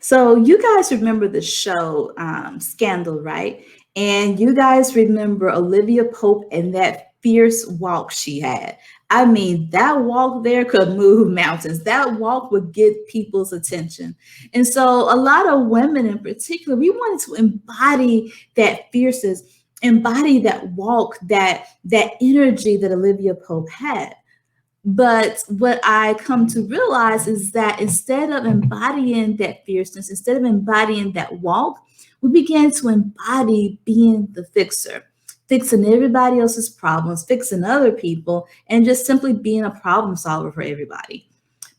So you guys remember the show Scandal, right? And you guys remember Olivia Pope and that fierce walk she had. I mean, that walk there could move mountains. That walk would get people's attention. And so a lot of women in particular, we wanted to embody that fierceness, embody that walk, that energy that Olivia Pope had. But what I come to realize is that instead of embodying that fierceness, instead of embodying that walk, we began to embody being the fixer, fixing everybody else's problems, fixing other people, and just simply being a problem solver for everybody.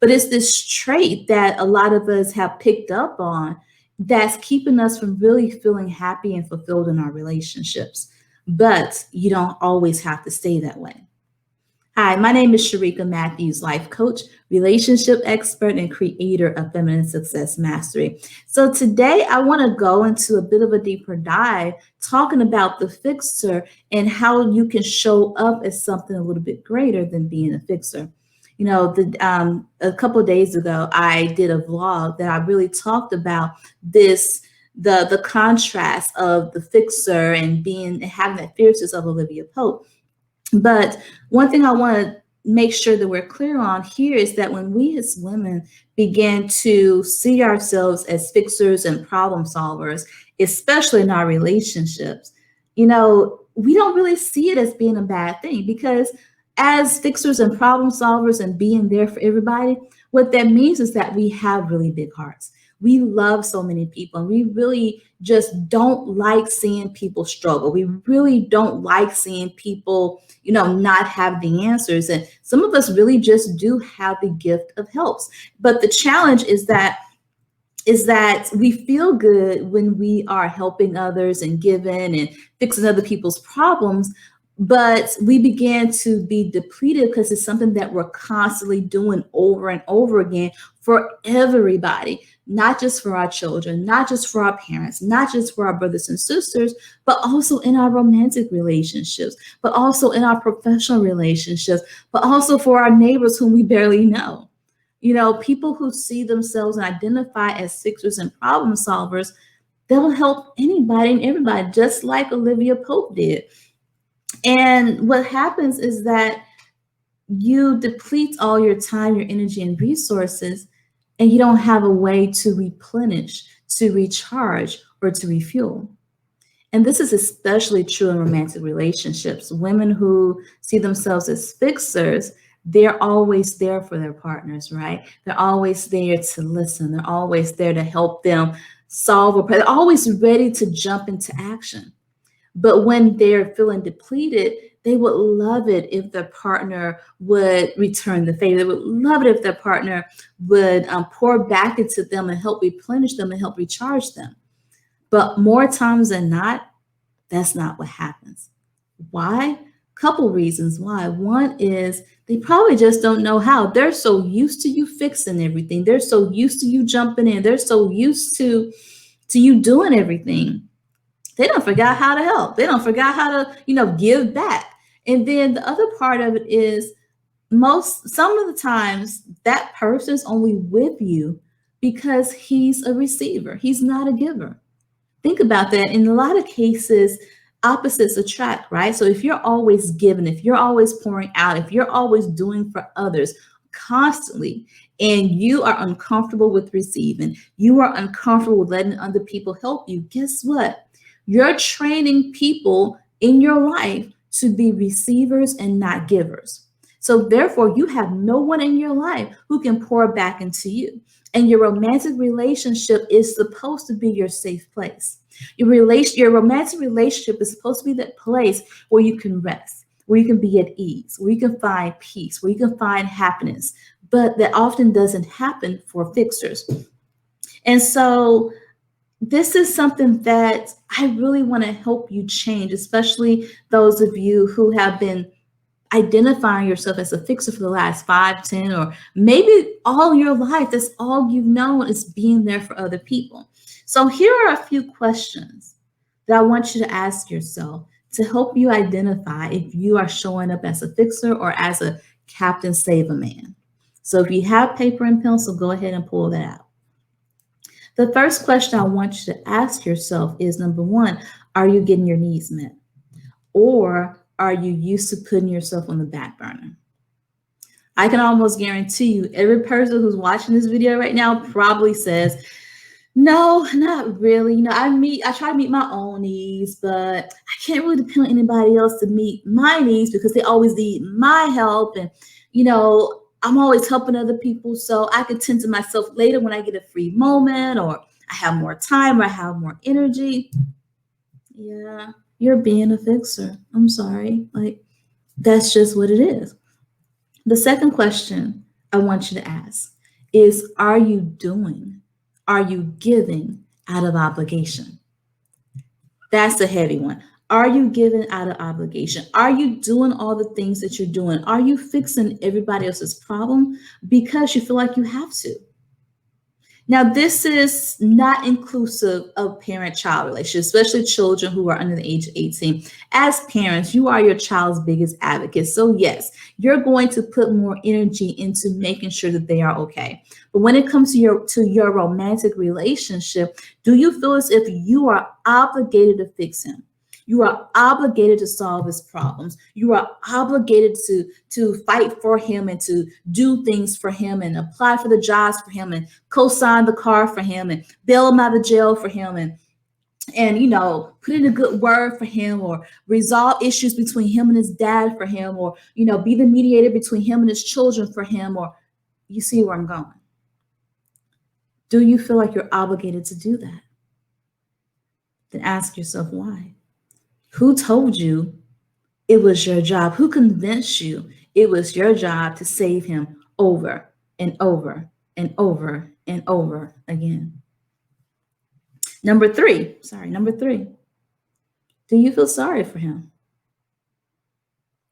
But it's this trait that a lot of us have picked up on that's keeping us from really feeling happy and fulfilled in our relationships. But you don't always have to stay that way. Hi, my name is Sharika Matthews, life coach, relationship expert, and creator of Feminine Success Mastery. So today I want to go into a bit of a deeper dive talking about the fixer and how you can show up as something a little bit greater than being a fixer. A couple of days ago, I did a vlog that I really talked about this the contrast of the fixer and being having that fierceness of Olivia Pope. But one thing I want to make sure that we're clear on here is that when we as women begin to see ourselves as fixers and problem solvers, especially in our relationships, we don't really see it as being a bad thing because as fixers and problem solvers and being there for everybody, what that means is that we have really big hearts. We love so many people and we really just don't like seeing people struggle. We really don't like seeing people, not have the answers. And some of us really just do have the gift of helps. But the challenge is that we feel good when we are helping others and giving and fixing other people's problems, but we begin to be depleted because it's something that we're constantly doing over and over again for everybody, not just for our children, not just for our parents, not just for our brothers and sisters, but also in our romantic relationships, but also in our professional relationships, but also for our neighbors whom we barely know. People who see themselves and identify as fixers and problem solvers, they'll help anybody and everybody, just like Olivia Pope did. And what happens is that you deplete all your time, your energy, and resources, and you don't have a way to replenish, to recharge, or to refuel. And this is especially true in romantic relationships. Women who see themselves as fixers, they're always there for their partners, right? They're always there to listen. They're always there to help them solve a problem. They're always ready to jump into action. But when they're feeling depleted, they would love it if their partner would return the favor. They would love it if their partner would pour back into them and help replenish them and help recharge them. But more times than not, that's not what happens. Why? Couple reasons why. One is they probably just don't know how. They're so used to you fixing everything. They're so used to you jumping in. They're so used to you doing everything. They don't forget how to help. They don't forget how to, give back. And then the other part of it is some of the times that person's only with you because he's a receiver. He's not a giver. Think about that. In a lot of cases, opposites attract, right? So if you're always giving, if you're always pouring out, if you're always doing for others constantly, and you are uncomfortable with receiving, you are uncomfortable with letting other people help you, guess what? You're training people in your life to be receivers and not givers. So therefore, you have no one in your life who can pour back into you. And your romantic relationship is supposed to be your safe place. Your romantic relationship is supposed to be that place where you can rest, where you can be at ease, where you can find peace, where you can find happiness. But that often doesn't happen for fixers. And so this is something that I really want to help you change, especially those of you who have been identifying yourself as a fixer for the last 5, 10, or maybe all your life. That's all you've known is being there for other people. So here are a few questions that I want you to ask yourself to help you identify if you are showing up as a fixer or as a Captain Save a Man. So if you have paper and pencil, go ahead and pull that out. The first question I want you to ask yourself is number one, are you getting your needs met? Or are you used to putting yourself on the back burner? I can almost guarantee you every person who's watching this video right now probably says, no, not really. I try to meet my own needs, but I can't really depend on anybody else to meet my needs because they always need my help. And, I'm always helping other people. So I can tend to myself later when I get a free moment or I have more time or I have more energy. Yeah, you're being a fixer. I'm sorry. Like, that's just what it is. The second question I want you to ask is, are you doing? Are you giving out of obligation? That's a heavy one. Are you giving out of obligation? Are you doing all the things that you're doing? Are you fixing everybody else's problem because you feel like you have to? Now, this is not inclusive of parent-child relationships, especially children who are under the age of 18. As parents, you are your child's biggest advocate. So yes, you're going to put more energy into making sure that they are okay. But when it comes to your romantic relationship, do you feel as if you are obligated to fix him? You are obligated to solve his problems. You are obligated to fight for him and to do things for him and apply for the jobs for him and co-sign the car for him and bail him out of jail for him and put in a good word for him or resolve issues between him and his dad for him or be the mediator between him and his children for him. Or you see where I'm going? Do you feel like you're obligated to do that? Then ask yourself why. Who told you it was your job? Who convinced you it was your job to save him over and over and over and over again? Number three. Do you feel sorry for him?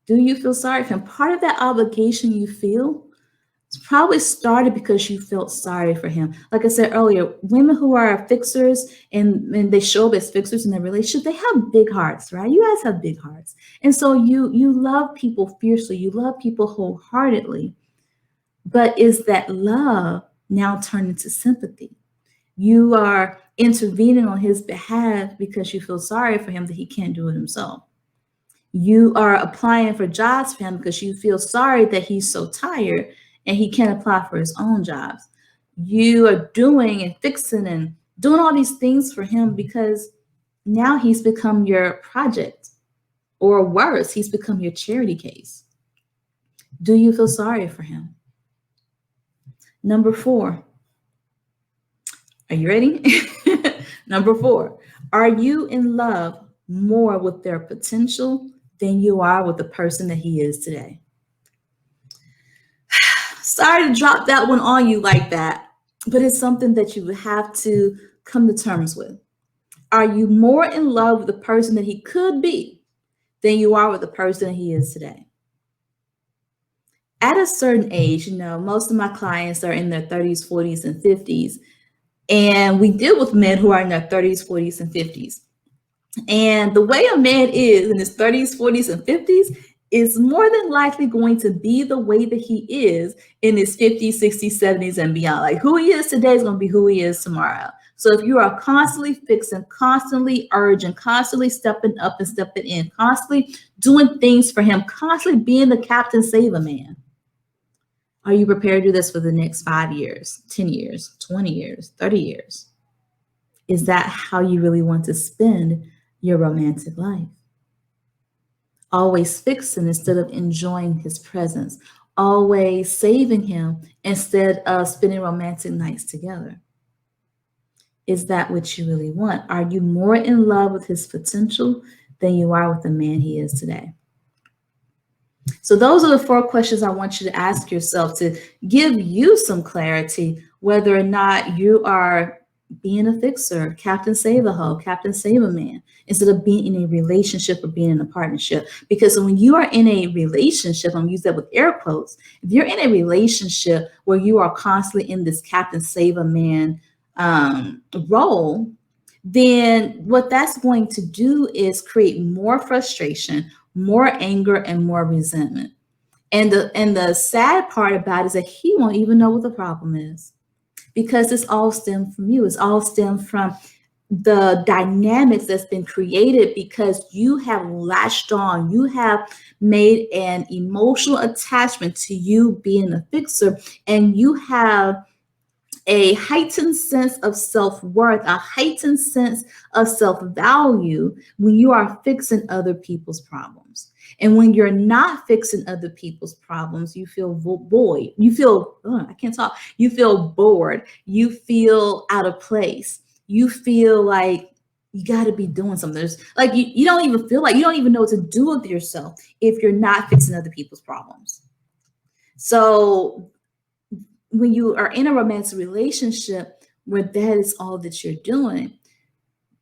Do you feel sorry for him? Part of that obligation you feel probably started because you felt sorry for him. Like I said earlier, women who are fixers and they show up as fixers in their relationship, they have big hearts, right? You guys have big hearts. And so you love people fiercely. You love people wholeheartedly. But is that love now turned into sympathy? You are intervening on his behalf because you feel sorry for him that he can't do it himself. You are applying for jobs for him because you feel sorry that he's so tired and he can't apply for his own jobs. You are doing and fixing and doing all these things for him because now he's become your project, or worse, he's become your charity case. Do you feel sorry for him? Number 4. Are you ready? Number 4. Are you in love more with their potential than you are with the person that he is today? Sorry to drop that one on you like that, but it's something that you have to come to terms with. Are you more in love with the person that he could be than you are with the person that he is today? At a certain age, most of my clients are in their 30s, 40s, and 50s. And we deal with men who are in their 30s, 40s, and 50s. And the way a man is in his 30s, 40s, and 50s is more than likely going to be the way that he is in his 50s, 60s, 70s, and beyond. Like who he is today is going to be who he is tomorrow. So if you are constantly fixing, constantly urging, constantly stepping up and stepping in, constantly doing things for him, constantly being the Captain Save a Man, are you prepared to do this for the next 5 years, 10 years, 20 years, 30 years? Is that how you really want to spend your romantic life? Always fixing instead of enjoying his presence. Always saving him instead of spending romantic nights together. Is that what you really want? Are you more in love with his potential than you are with the man he is today? So those are the 4 questions I want you to ask yourself to give you some clarity whether or not you are being a fixer, Captain Save a Hoe, Captain Save a Man, instead of being in a relationship or being in a partnership. Because when you are in a relationship, I'm using that with air quotes, if you're in a relationship where you are constantly in this Captain Save a Man role, then what that's going to do is create more frustration, more anger, and more resentment. And the sad part about it is that he won't even know what the problem is. because it's all stemmed from you. It's all stemmed from the dynamics that's been created because you have latched on, you have made an emotional attachment to you being a fixer, and you have a heightened sense of self-worth, a heightened sense of self-value when you are fixing other people's problems. And when you're not fixing other people's problems, you feel void. You feel, I can't talk. You feel bored. You feel out of place. You feel like you got to be doing something. There's like you don't even feel like you don't even know what to do with yourself if you're not fixing other people's problems. So when you are in a romantic relationship where that is all that you're doing,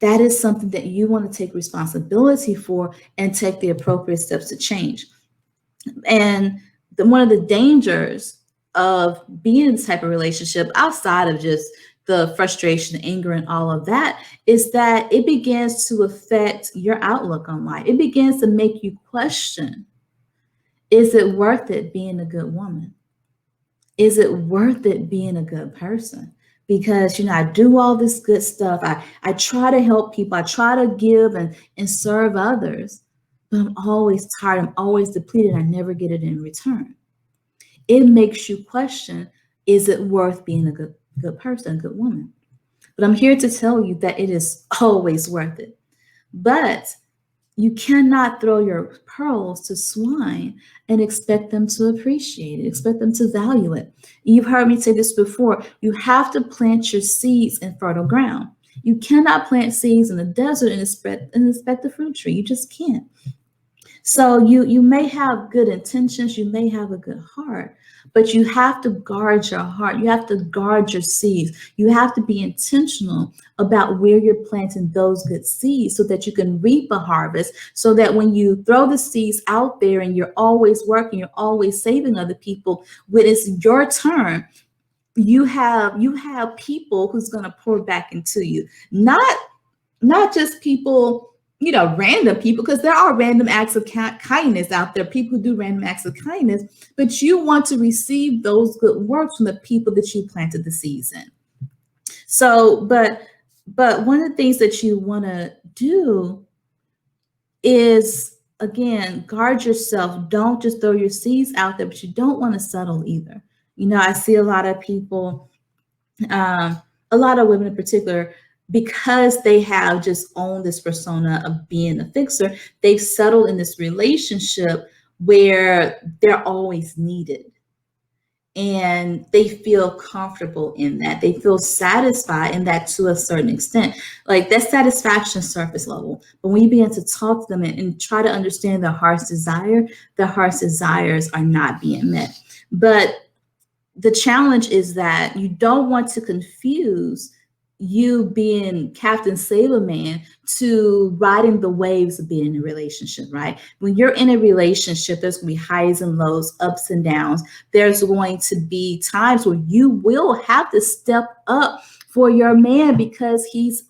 that is something that you want to take responsibility for and take the appropriate steps to change. And one of the dangers of being in this type of relationship, outside of just the frustration, anger, and all of that, is that it begins to affect your outlook on life. It begins to make you question, is it worth it being a good woman? Is it worth it being a good person? Because I do all this good stuff. I try to help people. I try to give and serve others, but I'm always tired. I'm always depleted. I never get it in return. It makes you question, is it worth being a good person, a good woman? But I'm here to tell you that it is always worth it. But you cannot throw your pearls to swine and expect them to appreciate it, expect them to value it. You've heard me say this before. You have to plant your seeds in fertile ground. You cannot plant seeds in the desert and expect a fruit tree. You just can't. So you may have good intentions, you may have a good heart, but you have to guard your heart. You have to guard your seeds. You have to be intentional about where you're planting those good seeds so that you can reap a harvest, so that when you throw the seeds out there and you're always working, you're always saving other people, when it's your turn, you have people who's going to pour back into you. Not just people, random people, because there are random acts of kindness out there, people who do random acts of kindness, but you want to receive those good works from the people that you planted the seeds in. So, but one of the things that you want to do is, again, guard yourself. Don't just throw your seeds out there, but you don't want to settle either. I see a lot of people, a lot of women in particular, because they have just owned this persona of being a fixer, they've settled in this relationship where they're always needed. And they feel comfortable in that. They feel satisfied in that to a certain extent. Like that satisfaction surface level. But when you begin to talk to them and try to understand their heart's desires are not being met. But the challenge is that you don't want to confuse you being Captain Sailorman to riding the waves of being in a relationship, right? When you're in a relationship, there's going to be highs and lows, ups and downs. There's going to be times where you will have to step up for your man because he's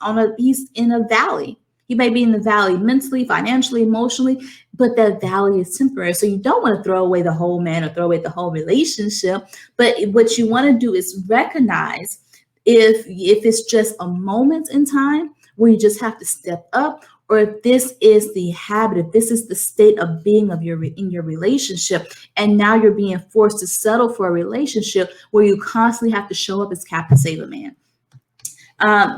in a valley. He may be in the valley mentally, financially, emotionally, but that valley is temporary. So you don't want to throw away the whole man or throw away the whole relationship. But what you want to do is recognize if it's just a moment in time where you just have to step up, or if this is the habit, if this is the state of being in your relationship, and now you're being forced to settle for a relationship where you constantly have to show up as Captain Sailorman.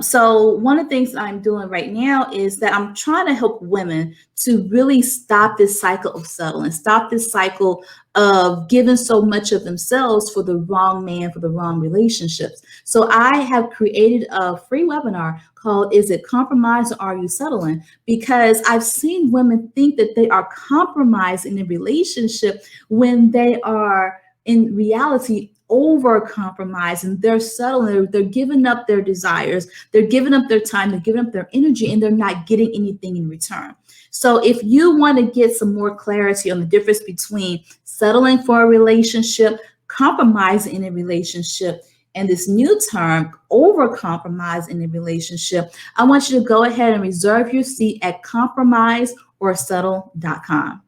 So one of the things that I'm doing right now is that I'm trying to help women to really stop this cycle of settling, stop this cycle of giving so much of themselves for the wrong man, for the wrong relationships. So I have created a free webinar called "Is It Compromise or Are You Settling?" Because I've seen women think that they are compromised in a relationship when they are in reality over compromising. They're settling, they're giving up their desires, they're giving up their time, they're giving up their energy, and they're not getting anything in return. So if you want to get some more clarity on the difference between settling for a relationship, compromising in a relationship, and this new term, over compromise in a relationship, I want you to go ahead and reserve your seat at compromiseorsettle.com.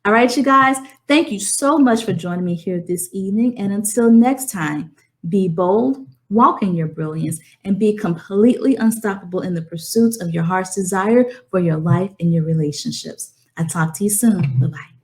All right, you guys, thank you so much for joining me here this evening. And until next time, be bold, walk in your brilliance, and be completely unstoppable in the pursuits of your heart's desire for your life and your relationships. I'll talk to you soon. Bye bye.